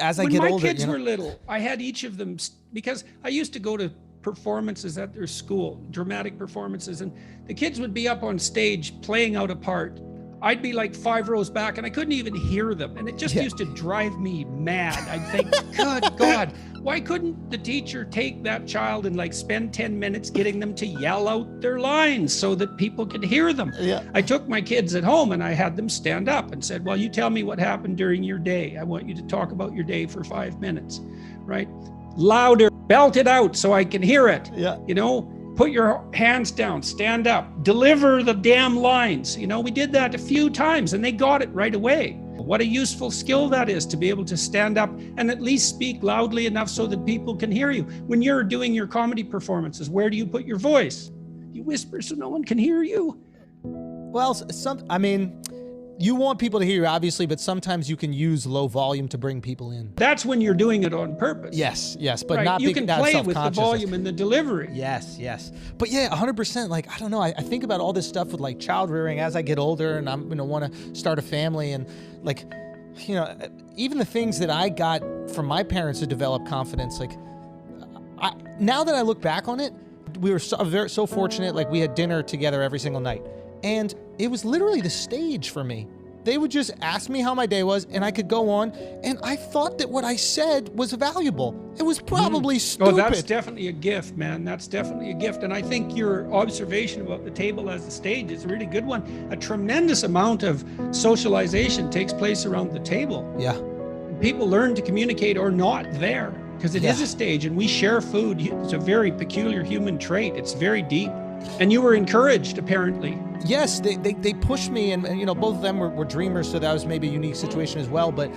as I When get my older, kids were little, I had each of them, because I used to go to performances at their school, dramatic performances, and the kids would be up on stage playing out a part. I'd be like 5 rows back and I couldn't even hear them. And it just used to drive me mad. I'd think, good God, why couldn't the teacher take that child and like spend 10 minutes getting them to yell out their lines so that people could hear them? Yeah. I took my kids at home and I had them stand up and said, well, you tell me what happened during your day. I want you to talk about your day for 5 minutes, right? Louder, belt it out so I can hear it. Yeah. You know, put your hands down, stand up, deliver the damn lines. You know, we did that a few times and they got it right away. What a useful skill that is, to be able to stand up and at least speak loudly enough so that people can hear you. When you're doing your comedy performances, where do you put your voice? You whisper so no one can hear you? Well, I mean, you want people to hear you, obviously, but sometimes you can use low volume to bring people in. That's when you're doing it on purpose. Yes, but right. not you can not play with the self-conscious. volume and the delivery. Yes. But yeah, 100%. Like, I don't know. I think about all this stuff with like child rearing as I get older and I'm going to want to start a family, and like, you know, even the things that I got from my parents to develop confidence. Like, now that I look back on it, we were so fortunate. Like, we had dinner together every single night, and it was literally the stage for me. They would just ask me how my day was, and I could go on, and I thought that what I said was valuable. It was probably stupid. Oh, that's definitely a gift, man. That's definitely a gift. And I think your observation about the table as the stage is a really good one. A tremendous amount of socialization takes place around the table. Yeah. People learn to communicate or not there, because it is a stage, and we share food. It's a very peculiar human trait. It's very deep. And you were encouraged, apparently. Yes, they pushed me, and you know, both of them were dreamers, so that was maybe a unique situation as well. But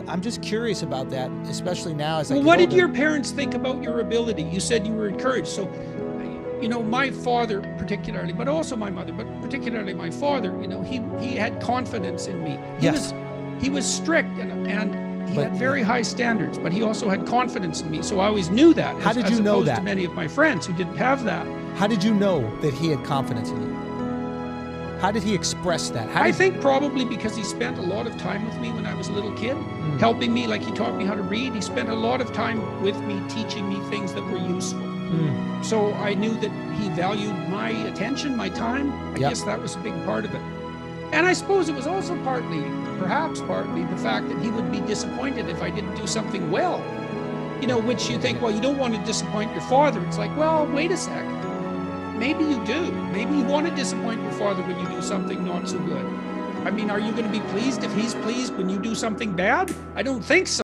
I'm just curious about that, especially now as I get older. What did your parents think about your ability? You said you were encouraged. So, you know, my father particularly, but also my mother, but particularly my father, you know, he had confidence in me. He was strict and he had very high standards, but he also had confidence in me. So I always knew that. How did you know that? As opposed to many of my friends who didn't have that. How did you know that he had confidence in you? How did he express that? I think probably because he spent a lot of time with me when I was a little kid, helping me, like he taught me how to read. He spent a lot of time with me, teaching me things that were useful. So I knew that he valued my attention, my time. I guess that was a big part of it. And I suppose it was also perhaps partly, the fact that he would be disappointed if I didn't do something well. You know, which you think, well, you don't want to disappoint your father. It's like, well, wait a second. Maybe you do. Maybe you want to disappoint your father when you do something not so good. I mean, are you going to be pleased if he's pleased when you do something bad? I don't think so.